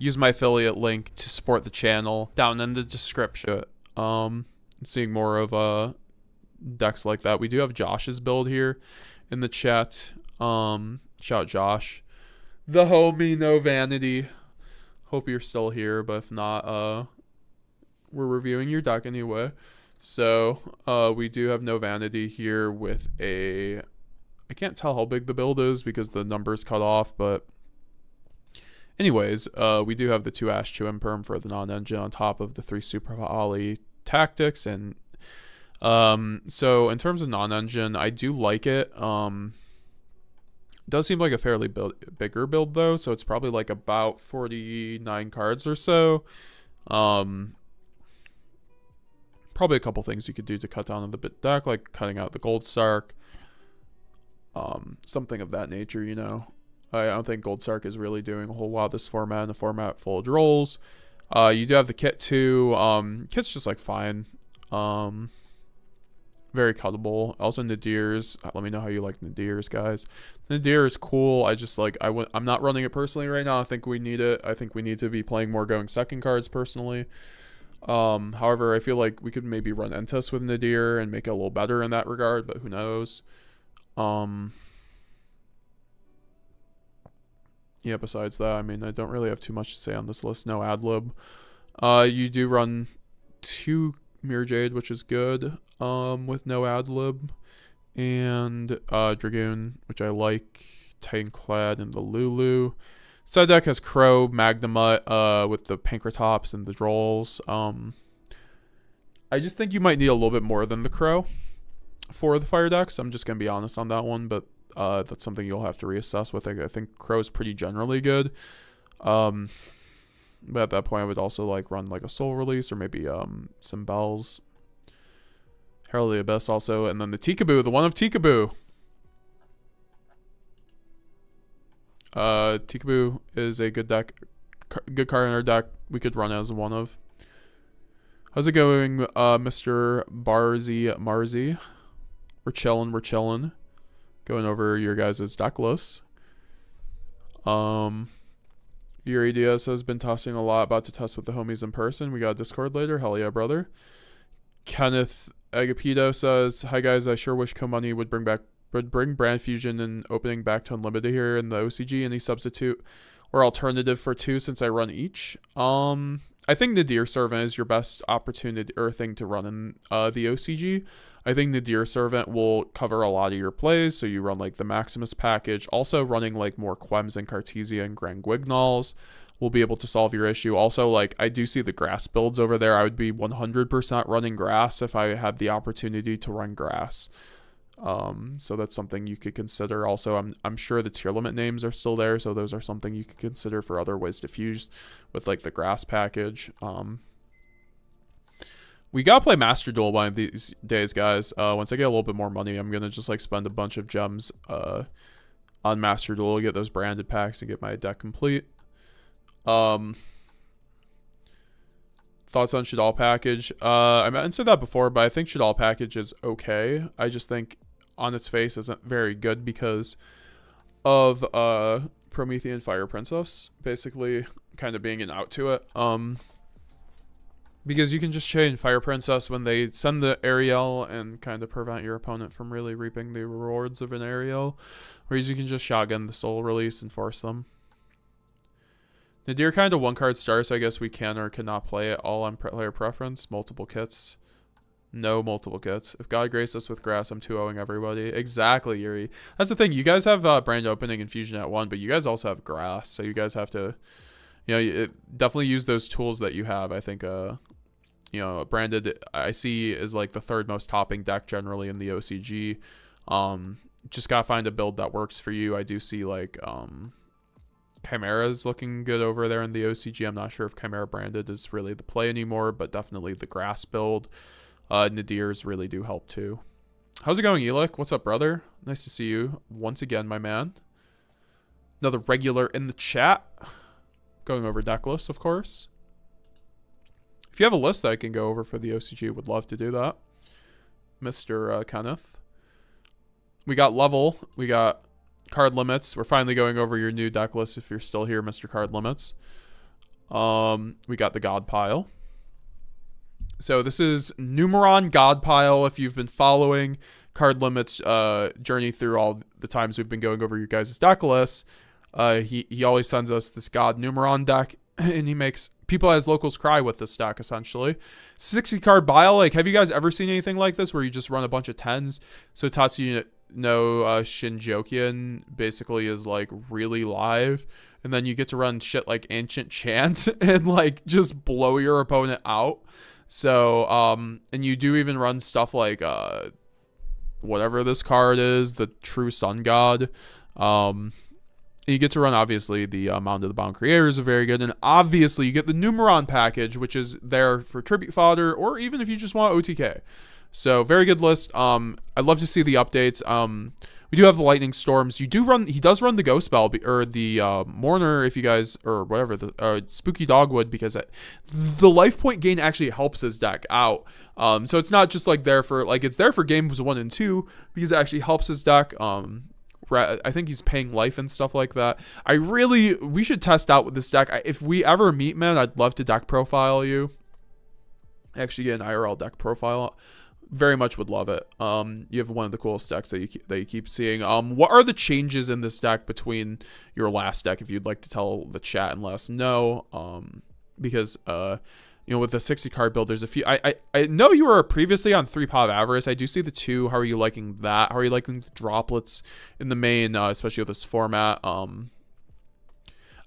use my affiliate link to support the channel down in the description. Seeing more of decks like that. We do have Josh's build here in the chat. Shout out Josh, the homie, no vanity. Hope you're still here, but if not, we're reviewing your deck anyway. So we do have no vanity here with a, I can't tell how big the build is because the number's cut off, but anyways, we do have the 2 Ash 2 Imperm for the non-engine on top of the 3 Super Poly tactics. And so in terms of non-engine, I do like it. It does seem like a fairly bigger build though, so it's probably like about 49 cards or so. Probably a couple things you could do to cut down on the deck, like cutting out the Gold Sark, something of that nature, you know. I don't think Gold Sark is really doing a whole lot of this format, in a format full of drolls. You do have the kit too. Kit's just like fine. Very cuttable. Also Nadir's. Let me know how you like Nadir's, guys. Nadir is cool. I just like, I'm not running it personally right now. I think we need it. I think we need to be playing more going second cards personally. However, I feel like we could maybe run Entus with Nadir and make it a little better in that regard, but who knows. Yeah, besides that, I mean, I don't really have too much to say on this list. No ad lib. You do run 2 Mirror Jade, which is good, with no ad lib, and Dragoon, which I like, Titanclad, and the Lulu. Side deck has Crow, Magnamut, with the Pankratops and the Drolls. I just think you might need a little bit more than the Crow for the fire decks. I'm just gonna be honest on that one, but that's something you'll have to reassess with. I think Crow's pretty generally good. But at that point, I would also like run like a Soul Release or maybe some Bells. Herald of the Abyss also, and then the Tikaboo, the one of Tikaboo. Tikaboo is a good deck, good card in our deck. We could run as one of. How's it going, Mr. Marzi? We're chilling. Going over your guys' deck lists. Yuri Diaz has been tossing a lot, about to test with the homies in person. We got Discord later. Hell yeah, brother. Kenneth Agapito says, hi guys, I sure wish Commoney would bring Brand Fusion and opening back to Unlimited here in the OCG. Any substitute or alternative for 2 since I run each? I think Nadir Servant is your best opportunity or thing to run in the OCG. I think Nadir Servant will cover a lot of your plays, so you run like the Maximus package. Also running like more Quests and Cartesia and Grand Guignol's will be able to solve your issue. Also, like, I do see the grass builds over there. I would be 100% running grass if I had the opportunity to run grass. So that's something you could consider. Also, I'm sure the tier limit names are still there, so those are something you could consider for other ways to fuse with like the grass package. We gotta play Master Duel one of these days, guys. Once I get a little bit more money, I'm gonna just like spend a bunch of gems on Master Duel, get those branded packs, and get my deck complete. Thoughts on Shadal package? I answered that before, but I think Shadal package is okay. I just think on its face isn't very good because of Promethean Fire Princess basically kind of being an out to it. Because you can just chain Fire Princess when they send the Ariel and kind of prevent your opponent from really reaping the rewards of an Ariel. Whereas you can just shotgun the Soul Release and force them. Nadir kind of one card star, so I guess we can or cannot play it all on player preference. Multiple kits. No multiple kits. If God graced us with grass, I'm 2-0ing everybody. Exactly, Yuri. That's the thing. You guys have brand opening and fusion at 1, but you guys also have grass, so you guys have to, you know, definitely use those tools that you have. I think, you know, branded I see is like the 3rd most topping deck generally in the OCG. Just gotta find a build that works for you. I do see like Chimera is looking good over there in the OCG. I'm not sure if Chimera branded is really the play anymore, but definitely the grass build. Nadirs really do help too. How's it going, Elic? What's up, brother? Nice to see you once again, my man. Another regular in the chat. Going over deck lists, of course. If you have a list that I can go over for the OCG, would love to do that. Mr. Kenneth. We got level. We got card limits. We're finally going over your new deck list if you're still here, Mr. Card Limits. We got the God Pile. So this is Numeron God Pile. If you've been following Card Limit's journey through all the times we've been going over your guys' deck lists, he always sends us this God Numeron deck, and he makes people as locals cry with this deck, essentially. 60 card Bile. Like, have you guys ever seen anything like this where you just run a bunch of 10s? So Tatsu no Shinjokian basically is like really live, and then you get to run shit like Ancient Chant and like just blow your opponent out. So and you do even run stuff like whatever this card is, the True Sun God. You get to run, obviously, the Mound of the Bound Creators are very good. And obviously, you get the Numeron package, which is there for Tribute Fodder, or even if you just want OTK. So, very good list. I'd love to see the updates. We do have the Lightning Storms. He does run the Ghost Bell, or the Mourner, if you guys, or whatever, the Spooky Dogwood, because the life point gain actually helps his deck out. So, it's not just like there for, like, it's there for games 1 and 2, because it actually helps his deck. I think he's paying life and stuff like that. We should test out with this deck. If we ever meet, man, I'd love to deck profile you. Actually get an IRL deck profile. Very much would love it. You have one of the coolest decks that you keep seeing. What are the changes in this deck between your last deck, if you'd like to tell the chat and let us know? Because you know, with the 60 card build, there's a few. I know you were previously on 3-Pop Avarice. I do see the 2. How are you liking that? How are you liking the droplets in the main, especially with this format?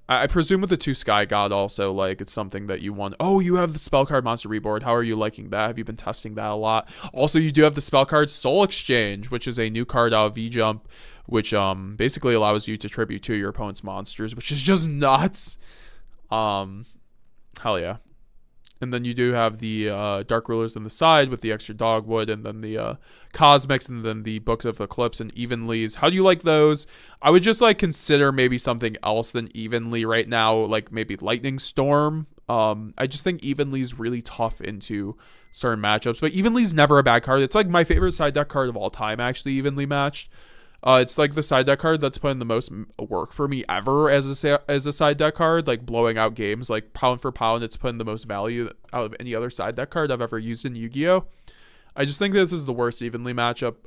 I presume with the 2 Sky God also, like, it's something that you want. Oh, you have the spell card Monster Reborn. How are you liking that? Have you been testing that a lot? Also, you do have the spell card Soul Exchange, which is a new card out of V-Jump, which basically allows you to tribute 2 of your opponent's monsters, which is just nuts. Hell yeah. And then you do have the Dark Rulers on the side with the extra Dogwood, and then the Cosmics, and then the Books of Eclipse and Evenlys. How do you like those? I would just like consider maybe something else than Evenly right now, like maybe Lightning Storm. I just think Evenly's really tough into certain matchups, but Evenly's never a bad card. It's like my favorite side deck card of all time, actually, Evenly Matched. It's like the side deck card that's put in the most work for me ever as a side deck card, like blowing out games. Like pound for pound, it's put in the most value out of any other side deck card I've ever used in Yu-Gi-Oh! I just think this is the worst Evenly matchup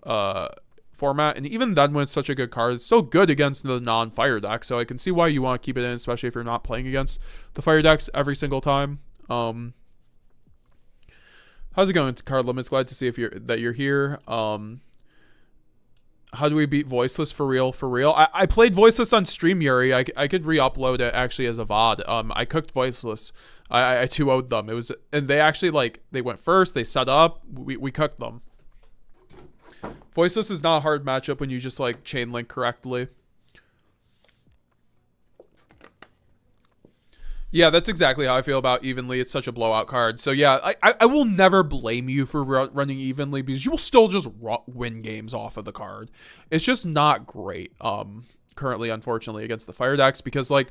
format, and even then when it's such a good card, it's still good against the non-fire deck, so I can see why you want to keep it in, especially if you're not playing against the fire decks every single time. How's it going, Card Limits? Glad to see that you're here. How do we beat Voiceless for real? I played Voiceless on stream, Yuri. I could re-upload it actually as a VOD. I cooked Voiceless. I 2-0'd them. And they actually, like, they went first, they set up, we cooked them. Voiceless is not a hard matchup when you just like chain link correctly. Yeah, that's exactly how I feel about Evenly. It's such a blowout card. So yeah, I will never blame you for running Evenly, because you will still just win games off of the card. It's just not great currently, unfortunately, against the fire decks, because like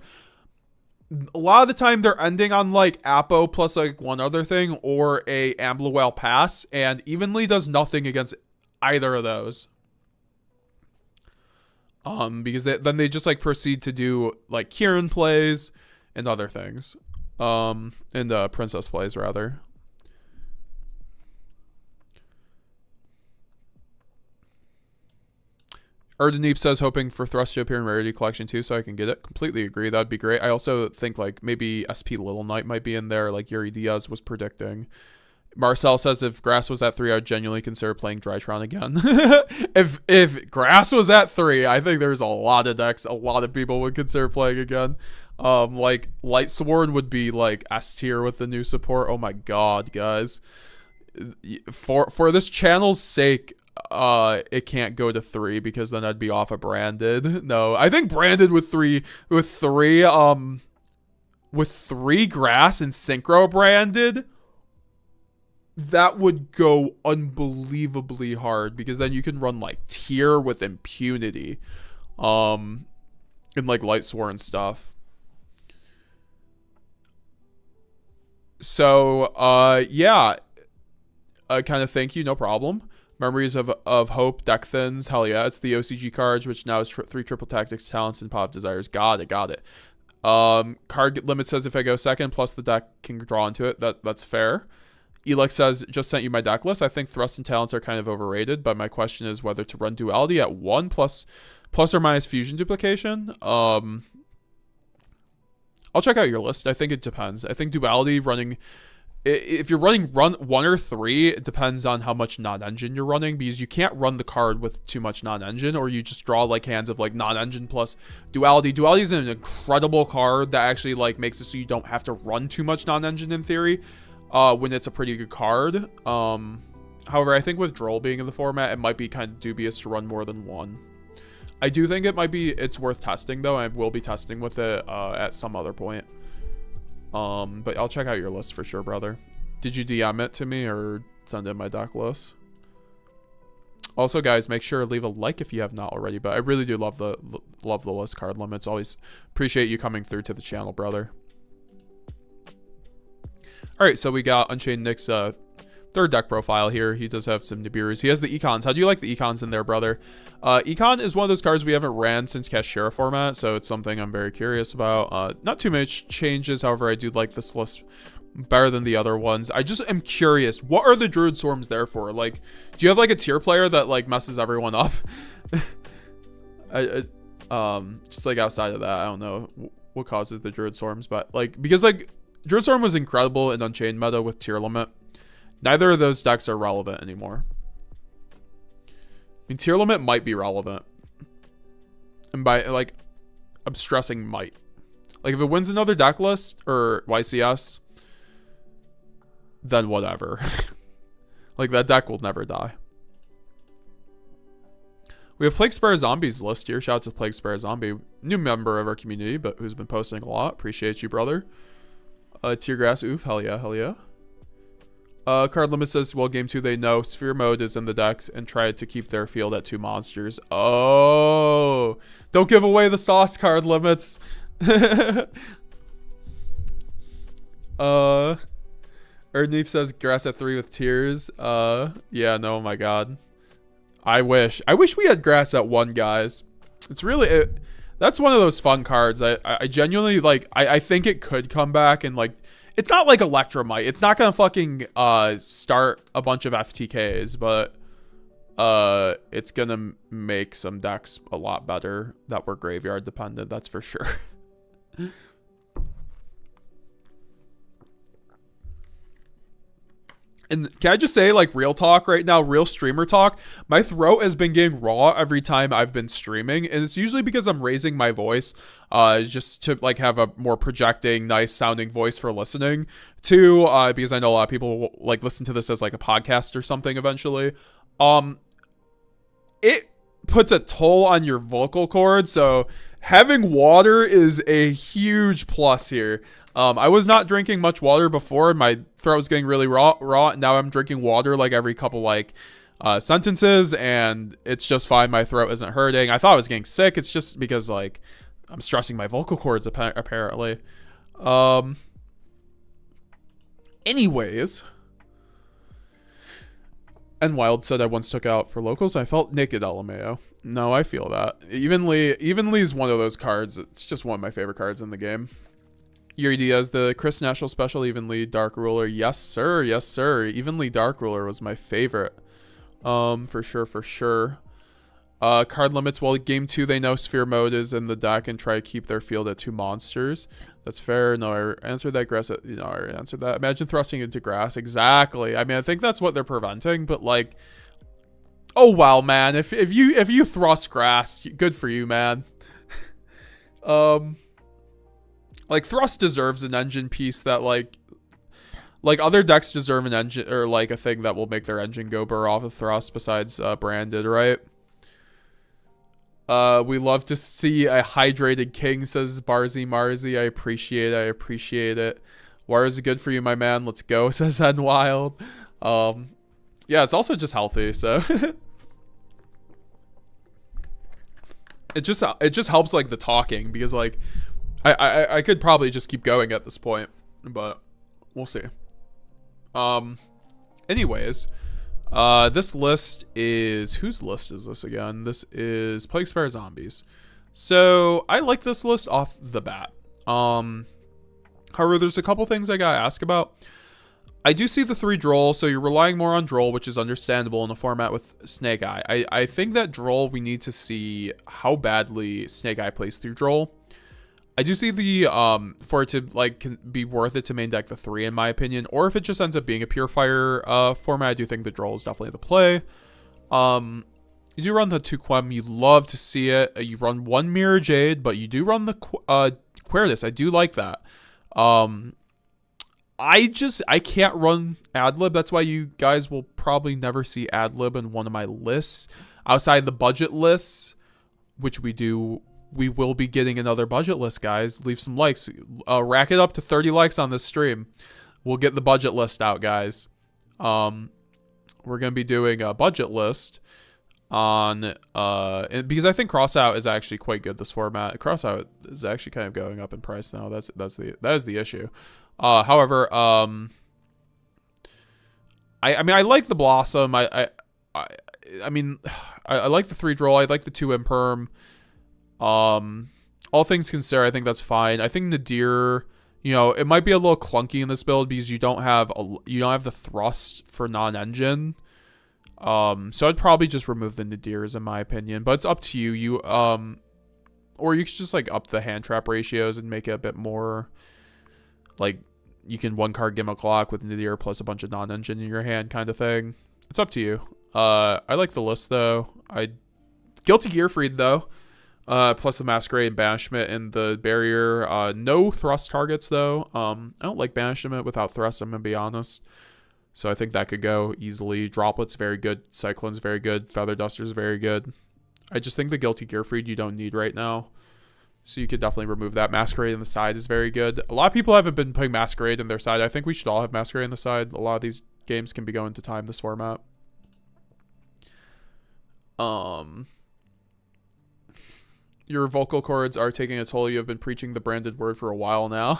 a lot of the time they're ending on like Apo plus like one other thing or a Ambluwale Pass, and Evenly does nothing against either of those. Because then they just like proceed to do like Kieran plays and other things. And Princess plays, rather. Erdeneep says, hoping for Thrust to appear in Rarity Collection too, so I can get it. Completely agree. That'd be great. I also think like maybe SP Little Knight might be in there, like Yuri Diaz was predicting. Marcel says, if Grass was at 3, I would genuinely consider playing Drytron again. if Grass was at 3, I think there's a lot of decks a lot of people would consider playing again. Like Light Sword would be like S tier with the new support. Oh my god, guys. For this channel's sake, it can't go to 3, because then I'd be off of Branded. No, I think Branded with three Grass and Synchro Branded, that would go unbelievably hard, because then you can run like tier with impunity, and like Light Sword and stuff. So yeah, kind of thank you, no problem. Memories of Hope, deck thins, hell yeah. It's the OCG cards, which now is 3 triple tactics, talents, and pop desires. Got it. Card limit says if I go second, plus the deck can draw into it. That's fair. Elix says, just sent you my deck list. I think thrust and talents are kind of overrated, but my question is whether to run duality at 1 plus or minus fusion duplication. I'll check out your list. I think it depends. I think duality running, if you're running 1 or 3, it depends on how much non-engine you're running, because you can't run the card with too much non-engine, or you just draw like hands of like non-engine plus duality. Duality is an incredible card that actually like makes it so you don't have to run too much non-engine in theory. When it's a pretty good card. However, I think with Droll being in the format, it might be kind of dubious to run more than 1. I do think it's worth testing though. I will be testing with it at some other point. But I'll check out your list for sure, brother. Did you DM it to me or send in my deck list? Also, guys, make sure to leave a like if you have not already. But I really do love the list card limits. Always appreciate you coming through to the channel, brother. All right, so we got Unchained Nick's third deck profile here. He does have some Nibiru's. He has the Econs. How do you like the Econs in there, brother? Econ is one of those cards we haven't ran since kashtira format, so it's something I'm very curious about. Not too much changes, however, I do like this list better than the other ones. I just am curious, what are the Druid Swarms there for? Like, do you have like a tier player that like messes everyone up? Just like outside of that, I don't know what causes the Druid Swarms, but like, because like Druid Storm was incredible in Unchained meta with tier limit. Neither of those decks are relevant anymore. I mean, tier limit might be relevant. And by, like, I'm stressing might. Like, if it wins another deck list, or YCS, then whatever. Like, that deck will never die. We have Plague Spare Zombies list here. Shout out to Plague Spare Zombie. New member of our community, but who's been posting a lot. Appreciate you, brother. Teargrass, oof, hell yeah, hell yeah. Card limit says, well, game 2 they know sphere mode is in the decks and try to keep their field at 2 monsters. Oh, don't give away the sauce, card limits. Erdneef says grass at 3 with tears. Yeah, no, oh my god. I wish we had grass at 1, guys. It's really that's one of those fun cards. I genuinely like. I think it could come back and like. It's not like Electromite. It's not gonna fucking start a bunch of FTKs, but it's gonna make some decks a lot better that were graveyard dependent. That's for sure. And can I just say, like, real talk right now, real streamer talk, my throat has been getting raw every time I've been streaming, and it's usually because I'm raising my voice just to, like, have a more projecting, nice sounding voice for listening to, because I know a lot of people will, like, listen to this as, like, a podcast or something eventually. It puts a toll on your vocal cord, so having water is a huge plus here. I was not drinking much water before. My throat was getting really raw. Now I'm drinking water like every couple like sentences, and it's just fine. My throat isn't hurting. I thought I was getting sick. It's just because like I'm stressing my vocal cords apparently. Anyways, and Wild said I once took out for locals. I felt naked, LMAO. No, I feel that. Evenly is one of those cards. It's just one of my favorite cards in the game. Yuri Diaz, the Chris National Special Evenly Dark Ruler. Yes, sir. Yes, sir. Evenly Dark Ruler was my favorite. For sure. Card limits. Well, game 2, they know Sphere Mode is in the deck and try to keep their field at 2 monsters. That's fair. No, I answered that. Grass. I answered that. Imagine thrusting into grass. Exactly. I mean, I think that's what they're preventing, but like, oh wow, man. If you thrust grass, good for you, man. Like, Thrust deserves an engine piece that, like other decks deserve an engine, or, like, a thing that will make their engine go burr off of Thrust besides Branded, right? We love to see a hydrated king, says Barzy Marzi. I appreciate it. Water is good for you, my man. Let's go, says N Wild. Yeah, it's also just healthy, so... It just helps, like, the talking, because, like... I could probably just keep going at this point, but we'll see. Anyways, this list is, whose list is this again? This is Plague Spare Zombies. So I like this list off the bat. However, there's a couple things I gotta ask about. I do see the 3 droll, so you're relying more on droll, which is understandable in a format with Snake Eye. I think that droll, we need to see how badly Snake Eye plays through droll. I do see the, for it to, like, be worth it to main deck the 3, in my opinion, or if it just ends up being a pure fire format, I do think the droll is definitely the play. You do run the 2 Quem, you love to see it. You run 1 Mirror Jade, but you do run the Quertus. I do like that. I can't run Adlib. That's why you guys will probably never see Adlib in one of my lists. Outside the budget lists, which we will be getting another budget list, guys. Leave some likes. Rack it up to 30 likes on this stream. We'll get the budget list out, guys. We're going to be doing a budget list on because I think Crossout is actually quite good this format. Crossout is actually kind of going up in price now. That is the issue. However, I mean, I like the Blossom. I mean, I like the 3 droll. I like the 2 Imperm. All things considered, I think that's fine. I think Nadir, you know, it might be a little clunky in this build because you don't have the thrust for non-engine. So I'd probably just remove the Nadirs in my opinion, but it's up to you. Or you could just like up the hand trap ratios and make it a bit more like you can 1 card Gimmick Lock with Nadir plus a bunch of non-engine in your hand kind of thing. It's up to you. I like the list though. Guilty Gearfried though. Plus the Masquerade and Banishment and the Barrier. No thrust targets though. I don't like Banishment without thrust, I'm gonna be honest. So I think that could go easily. Droplet's very good. Cyclone's very good. Feather Duster's very good. I just think the Guilty Gearfried you don't need right now. So you could definitely remove that. Masquerade on the side is very good. A lot of people haven't been putting Masquerade in their side. I think we should all have Masquerade on the side. A lot of these games can be going to time this format. Your vocal cords are taking a toll. You have been preaching the branded word for a while now.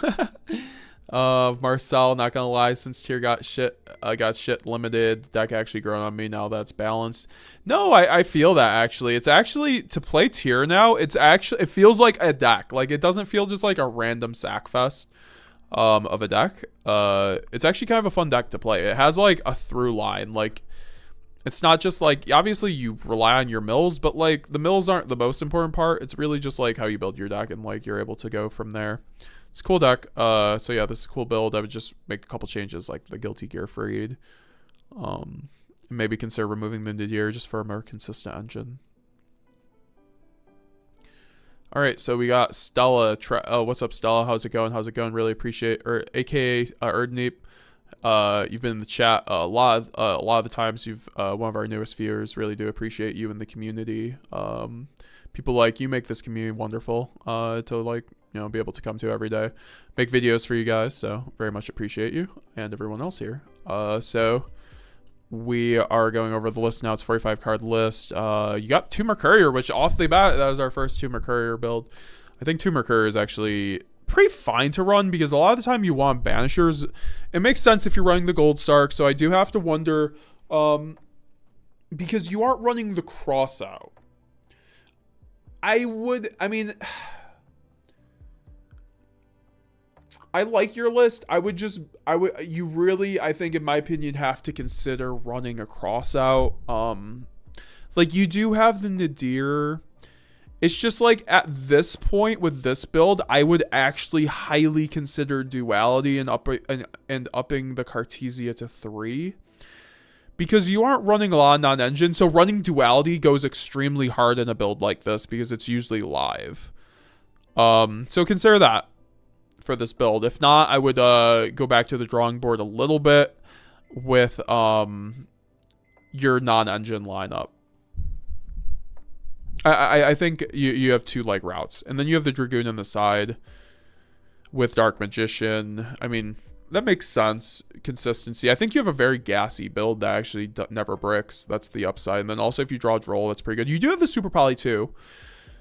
Marcel, not gonna lie, since tier got shit limited, deck actually grown on me now that's balanced. No, I feel that actually. It's actually to play tier now, it feels like a deck. Like it doesn't feel just like a random sack fest of a deck. It's actually kind of a fun deck to play. It has like a through line. Like it's not just like, obviously you rely on your mills, but like the mills aren't the most important part. It's really just like how you build your deck and like you're able to go from there. It's a cool deck. So yeah, this is a cool build. I would just make a couple changes like the Guilty Gearfried. Maybe consider removing the Nadir just for a more consistent engine. All right, so we got Stella. Oh, what's up, Stella? How's it going? Really appreciate, or AKA Erdneep. You've been in the chat a lot of the times. You've one of our newest viewers. Really do appreciate you in the community. People like you make this community wonderful to like, you know, be able to come to every day, make videos for you guys. So very much appreciate you and everyone else here. So we are going over the list now. It's a 45 card list. You got Tumor Courier, which off the bat, that was our first Tumor Courier build. I think Tumor Courier is actually pretty fine to run because a lot of the time you want Banishers. It makes sense if you're running the Gold Stark. So I do have to wonder, because you aren't running the Crossout. I like your list. I think in my opinion have to consider running a Crossout. Like you do have the Nadir. It's just like at this point with this build, I would actually highly consider Duality and upping the Cartesia to 3. Because you aren't running a lot of non-engine, so running Duality goes extremely hard in a build like this because it's usually live. So consider that for this build. If not, I would go back to the drawing board a little bit with your non-engine lineup. I think you have 2 like routes, and then you have the Dragoon on the side with Dark Magician. I mean, that makes sense. Consistency. I think you have a very gassy build that actually never bricks. That's the upside. And then also if you draw Droll, that's pretty good. You do have the Super Poly too.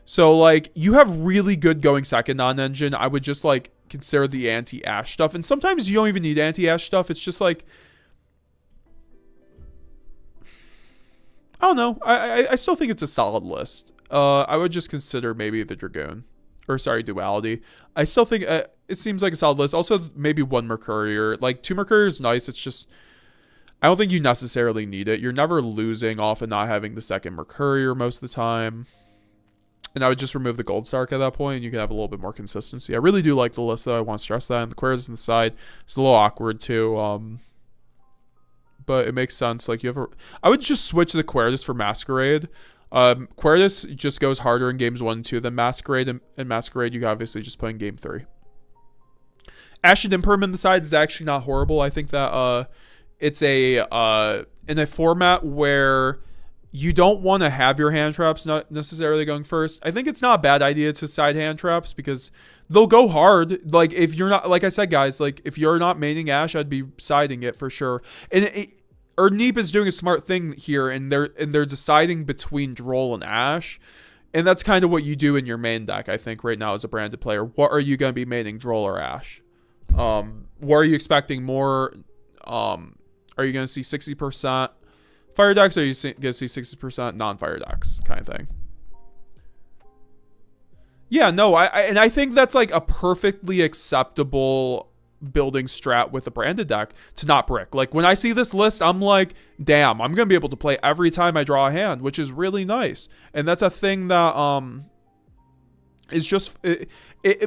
So like you have really good going second non-engine. I would just like consider the anti-Ash stuff. And sometimes you don't even need anti-Ash stuff. It's just like, I don't know. I still think it's a solid list. I would just consider maybe the Dragoon. or sorry, duality. I still think it seems like a solid list. Also, maybe one Mercurier. Like, 2 Mercurier is nice. It's just, I don't think you necessarily need it. You're never losing off of not having the second Mercurier most of the time. And I would just remove the Gold Stark at that point, and you can have a little bit more consistency. I really do like the list, though. I want to stress that. And the Queris on the side, it's a little awkward, too. But it makes sense. Like, I would just switch the Queris for Masquerade. Queris just goes harder in games 1 and 2 than Masquerade. And Masquerade, you can obviously just play in game 3. Ashen Imperm on the side is actually not horrible. I think that it's in a format where you don't want to have your hand traps not necessarily going first. I think it's not a bad idea to side hand traps because they'll go hard. Like, if you're not, like I said, guys, like, if you're not maining Ash, I'd be siding it for sure. And Erdneep is doing a smart thing here, and they're deciding between Droll and Ash. And that's kind of what you do in your main deck, I think, right now as a branded player. What are you going to be maining, Droll or Ash? What are you expecting more? Are you going to see 60% fire decks, or are you going to see 60% non-fire decks kind of thing? Yeah, no, I think that's like a perfectly acceptable building strat with a branded deck to not brick. Like, when I see this list, I'm like, damn, I'm going to be able to play every time I draw a hand, which is really nice. And that's a thing that is just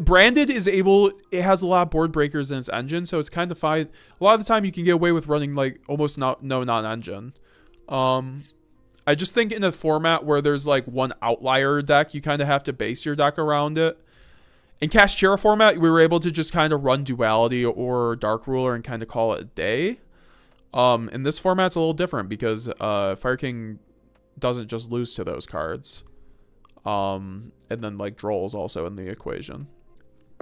branded is able, it has a lot of board breakers in its engine, so it's kind of fine. A lot of the time you can get away with running like almost no non-engine. I just think in a format where there's like one outlier deck, you kind of have to base your deck around it. In kashtira format, we were able to just kind of run duality or dark ruler and kind of call it a day. In this format, it's a little different because Fire King doesn't just lose to those cards. And then like Droll is also in the equation.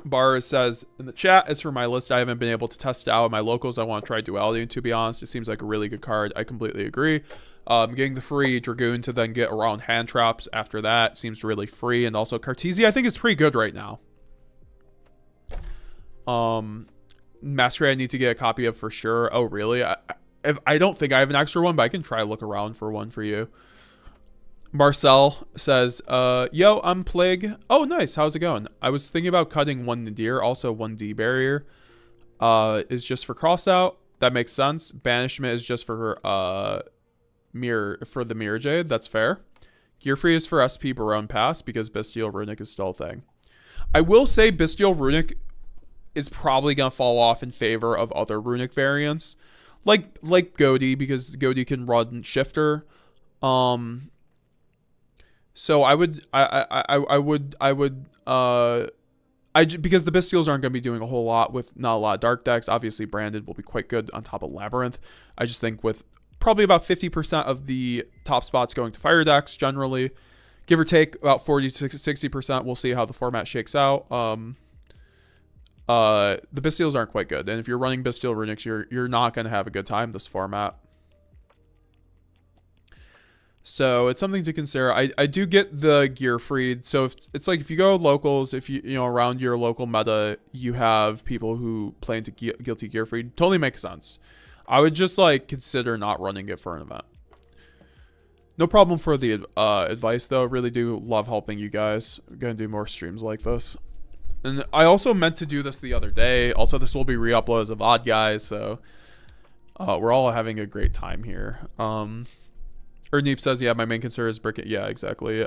Bar says in the chat, as for my list, I haven't been able to test it out in my locals. I want to try duality, and to be honest, it seems like a really good card. I completely agree. Getting the free Dragoon to then get around hand traps after that seems really free. And also Cartesia, I think, is pretty good right now. Masquerade I need to get a copy of for sure. Oh, really? I don't think I have an extra one, but I can try look around for one for you. Marcel says, yo, I'm Plague. Oh, nice. How's it going? I was thinking about cutting 1 Nadir, also 1 D barrier. Is just for crossout. That makes sense. Banishment is just for the Mirror Jade. That's fair. Gear Free is for SP Barone Pass because Bestial Runic is still a thing. I will say Bestial Runic is probably going to fall off in favor of other Runic variants. Like Godi, because Godi can run Shifter. So because the Bestials aren't going to be doing a whole lot with not a lot of dark decks. Obviously, Branded will be quite good on top of Labyrinth. I just think with probably about 50% of the top spots going to fire decks generally, give or take about 40 to 60%. We'll see how the format shakes out. The Bestials aren't quite good, and if you're running Bestial Runics, you're not going to have a good time this format. So it's something to consider. I do get the gear freed. So if it's like if you go locals, if you know around your local meta, you have people who play into guilty gear freed. Totally makes sense. I would just like consider not running it for an event. No problem for the advice though. Really do love helping you guys. I'm gonna do more streams like this. And I also meant to do this the other day. Also, this will be re-uploaded as a VOD, guys. So we're all having a great time here. Erdneep says, yeah, my main concern is brick. Yeah, exactly.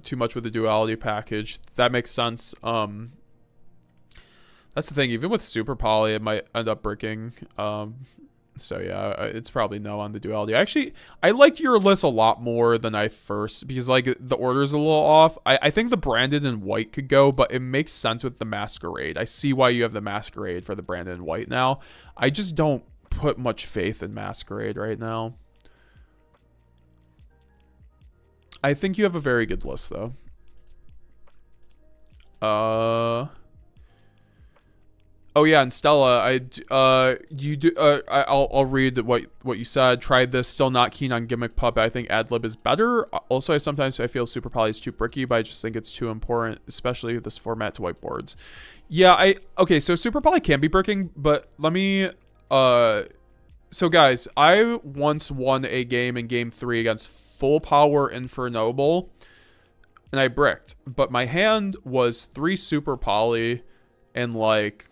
Too much with the duality package. That makes sense. That's the thing. Even with super poly, it might end up bricking. So yeah, it's probably no on the duality. Actually, I liked your list a lot more than I first, because like the order's a little off. I think the branded and white could go, but it makes sense with the masquerade. I see why you have the masquerade for the branded and white now. I just don't put much faith in masquerade right now. I think you have a very good list though. Oh yeah, and Stella, I'll read what you said. Tried this, still not keen on Gimmick Puppet. I think Adlib is better. Also, sometimes I feel Super Poly is too bricky, but I just think it's too important, especially this format to whiteboards. Yeah, okay, so Super Poly can be bricking, but let me so guys, I once won a game in game 3 against Full Power Infernoble and I bricked. But my hand was 3 super poly and like,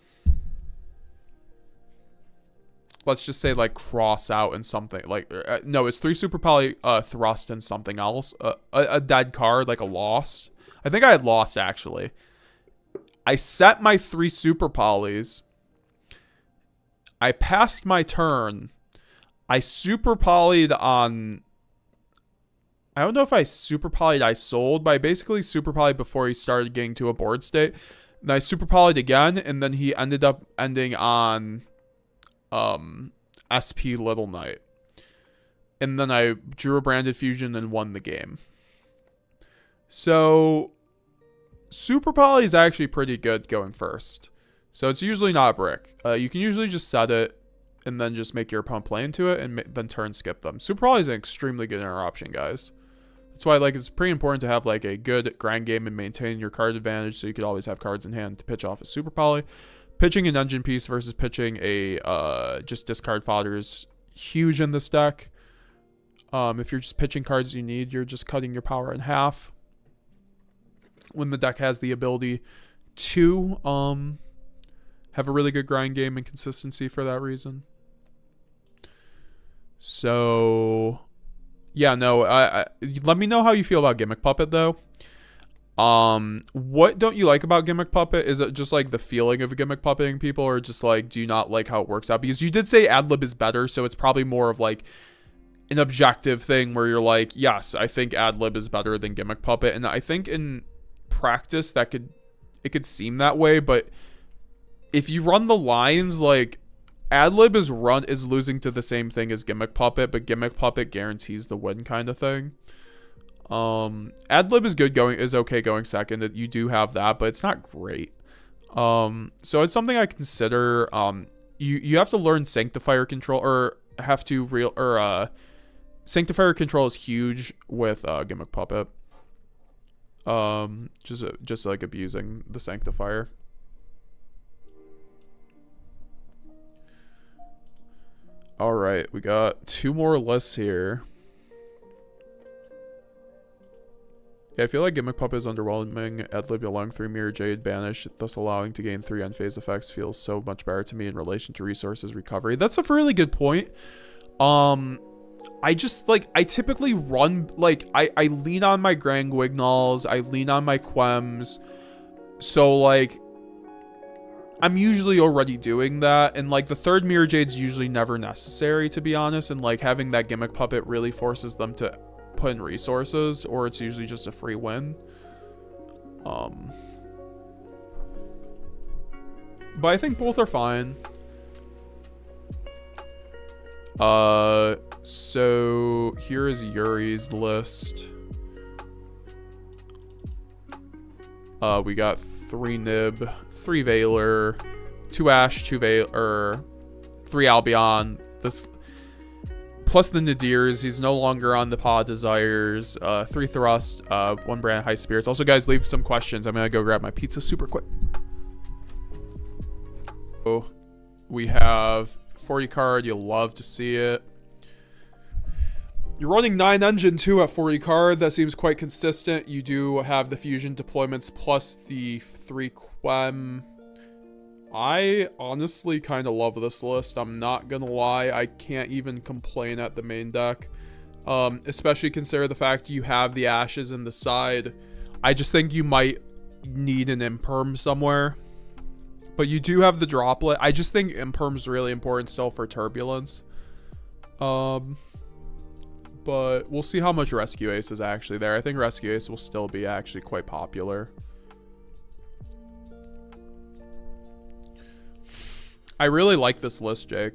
let's just say like cross out and something like no, it's 3 super poly thrust and something else, a dead card, like a lost. I think I had lost actually. I set my 3 super polys. I passed my turn. I super polyed on, I don't know if I super polyed I sold, but I basically super polyed before he started getting to a board state. And I super polyed again, and then he ended up ending on SP Little Knight. And then I drew a branded fusion and won the game. So super poly is actually pretty good going first. So it's usually not a brick. You can usually just set it and then just make your opponent play into it and then turn skip them. Super poly is an extremely good interruption, guys. That's why like it's pretty important to have like a good grind game and maintain your card advantage, so you could always have cards in hand to pitch off a super poly. Pitching an engine piece versus pitching a just discard fodder is huge in this deck. If you're just pitching cards you need, you're just cutting your power in half. When the deck has the ability to have a really good grind game and consistency for that reason. So yeah, no, I let me know how you feel about Gimmick Puppet though. What don't you like about Gimmick Puppet? Is it just like the feeling of Gimmick Puppeting people, or just like do you not like how it works out? Because you did say ad-lib is better, so it's probably more of like an objective thing where you're like, yes, I think ad-lib is better than Gimmick Puppet, and I think in practice that it could seem that way, but if you run the lines, like ad-lib is losing to the same thing as Gimmick Puppet, but Gimmick Puppet guarantees the win kind of thing. Ad-lib is okay going second. That you do have that, but it's not great. So it's something I consider. You have to learn Sanctifier control, or have to Sanctifier control is huge with Gimmick Puppet. Just like abusing the Sanctifier. All right, we got 2 more lists here. Yeah, I feel like Gimmick Puppet is underwhelming. Ad-lib allowing 3 Mirror Jade banish, thus allowing to gain 3 end-phase effects feels so much better to me in relation to resources recovery. That's a really good point. I just, like, I typically run, like, I lean on my Grand Guignol's, I lean on my Quems, so, like, I'm usually already doing that, and, like, the 3rd Mirror Jade's usually never necessary, to be honest, and, like, having that Gimmick Puppet really forces them to put in resources, or it's usually just a free win. But I think both are fine. So here is Yuri's list. We got 3 Nib, 3 Veiler, 2 Ash, 2 Veiler, 3 Albion. This plus the Nadirs. He's no longer on the Paw Desires. 3 Thrust, 1 Brand High Spirits. Also, guys, leave some questions. I'm gonna go grab my pizza super quick. So we have 40 card. You'll love to see it. You're running 9 engine too at 40 card. That seems quite consistent. You do have the fusion deployments plus the 3 Quem. I honestly kind of love this list. I'm not gonna lie. I can't even complain at the main deck. Especially consider the fact you have the Ashes in the side. I just think you might need an Imperm somewhere. But you do have the Droplet. I just think Imperm's really important still for Turbulence. But we'll see how much Rescue Ace is actually there. I think Rescue Ace will still be actually quite popular. I really like this list, Jake.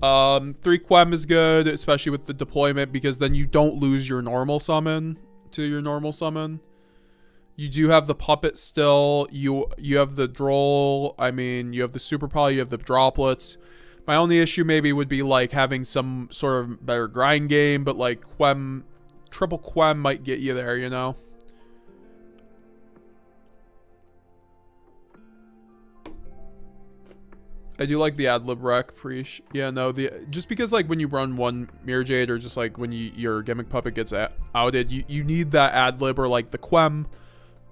3 Quem is good, especially with the deployment, because then you don't lose your normal summon to your normal summon. You do have the Puppet still. You have the Droll. I mean, you have the Super Poly. You have the Droplets. My only issue maybe would be like having some sort of better grind game, but like Quem, triple Quem might get you there, you know? I do like the ad lib rec preach. Yeah, no, just because like when you run one Mirror Jade or just like when your gimmick puppet gets outed, you need that ad lib or like the quem,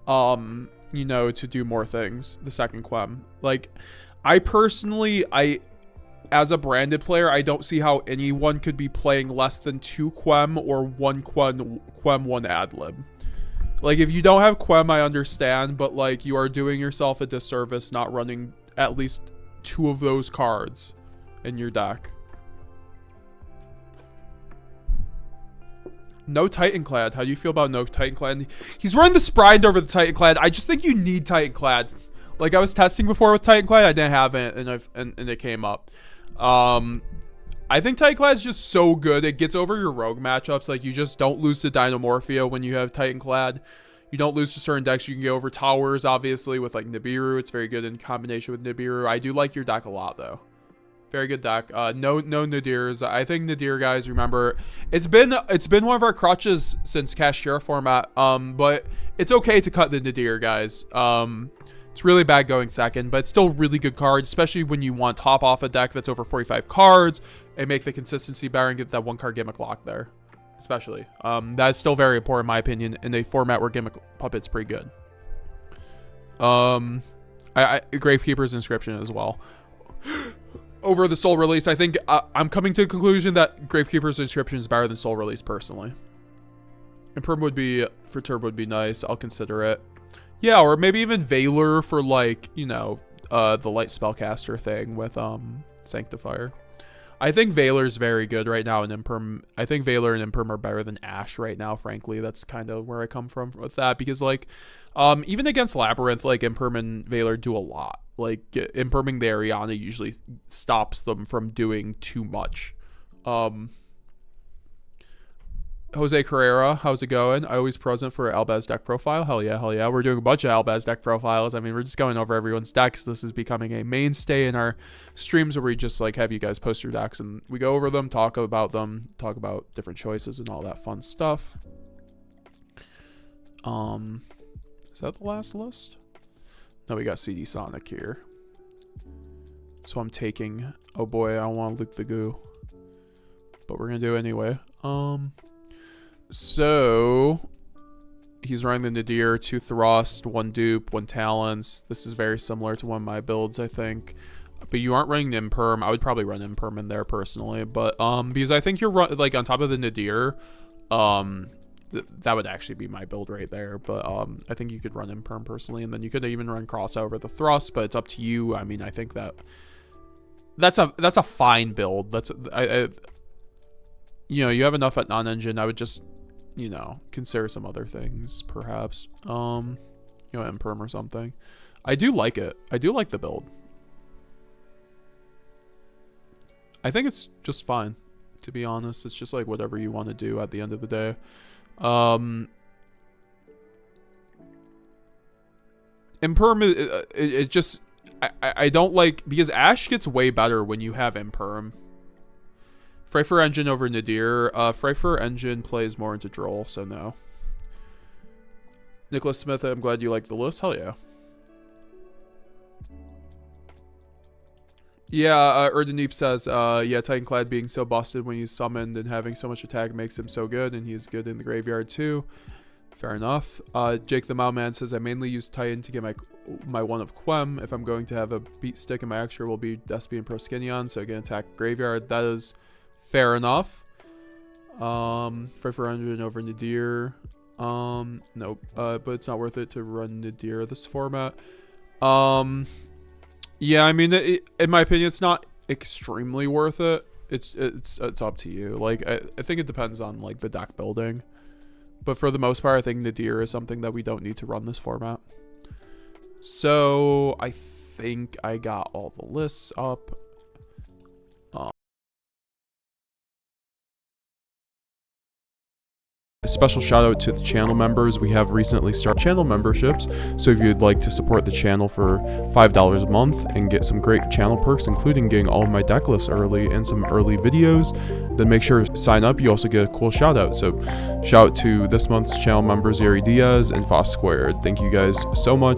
you know, to do more things. The second quem. Like, I personally, as a branded player, I don't see how anyone could be playing less than 2 quem or 1 quem 1 ad lib. Like, if you don't have quem, I understand, but like you are doing yourself a disservice not running at least 2 of those cards in your deck. No Titanclad. How do you feel about no Titanclad? He's running the Sprite over the Titanclad. I just think you need Titanclad. Like, I was testing before with Titanclad, I didn't have it, and it came up. I think Titanclad is just so good. It gets over your rogue matchups. Like, you just don't lose to Dinomorphia when you have Titanclad. You don't lose to certain decks. You can get over towers, obviously, with like Nibiru. It's very good in combination with Nibiru. I do like your deck a lot, though. Very good deck. No Nadirs. I think Nadir, guys, remember, it's been one of our crutches since kashtira format. But it's okay to cut the Nadir, guys. It's really bad going second, but it's still really good card, especially when you want top off a deck that's over 45 cards and make the consistency better and get that 1 card gimmick lock there. Especially. That's still very important in my opinion in a format where gimmick puppet's pretty good. Gravekeeper's Inscription as well. Over the Soul Release, I think I'm coming to the conclusion that Gravekeeper's Inscription is better than Soul Release personally. And Perm would be, for Turb would be nice. I'll consider it. Yeah, or maybe even Valor for like, you know, the light spellcaster thing with Sanctifier. I think Valor's very good right now in Imperm. I think Valor and Imperm are better than Ash right now, frankly. That's kind of where I come from with that. Because, like, even against Labyrinth, like, Imperm and Valor do a lot. Like, Imperming the Ariana usually stops them from doing too much. Jose Carrera, how's it going? I always present for Albaz deck profile. Hell yeah, hell yeah. We're doing a bunch of Albaz deck profiles. I mean, we're just going over everyone's decks. This is becoming a mainstay in our streams where we just like have you guys post your decks and we go over them, talk about different choices and all that fun stuff. Is that the last list? No, we got CD Sonic here. So I'm taking, oh boy, I don't want to loot the goo. But we're gonna do it anyway. So he's running the Nadir, 2 Thrust, 1 Dupe, 1 Talents. This is very similar to one of my builds, I think. But you aren't running Imperm. I would probably run Imperm in there personally. But because I think you're like on top of the Nadir, that would actually be my build right there. But I think you could run Imperm personally, and then you could even run Crossover the Thrust. But it's up to you. I mean, I think that's a fine build. You know, you have enough at non-engine. I would just, you know, consider some other things, perhaps. You know, Imperm or something. I do like it. I do like the build. I think it's just fine, to be honest. It's just like whatever you want to do at the end of the day. Imperm, it just, I don't like, because Ash gets way better when you have Imperm. Freyfer Engine over Nadir. Freyfer Engine plays more into Droll, so no. Nicholas Smith, I'm glad you like the list. Hell yeah. Yeah, Erdeneep says, yeah, Titanclad being so busted when he's summoned and having so much attack makes him so good, and he's good in the graveyard too. Fair enough. Jake the Mowman says, I mainly use Titan to get my 1 of Quem. If I'm going to have a beat stick, and my extra will be Despia and Proskinion, so I can attack graveyard. That is fair enough. Freyfer Engine over Nadir. Nope. But it's not worth it to run Nadir this format. Yeah, I mean, in my opinion, it's not extremely worth it. It's up to you. Like, I think it depends on like the deck building. But for the most part, I think Nadir is something that we don't need to run this format. So I think I got all the lists up. A special shout out to the channel members. We have recently started channel memberships, so if you'd like to support the channel for $5 a month and get some great channel perks, including getting all of my deck lists early and some early videos, then make sure to sign up. You also get a cool shout out. So shout out to this month's channel members, Yuri Diaz and Foss Squared. Thank you guys so much.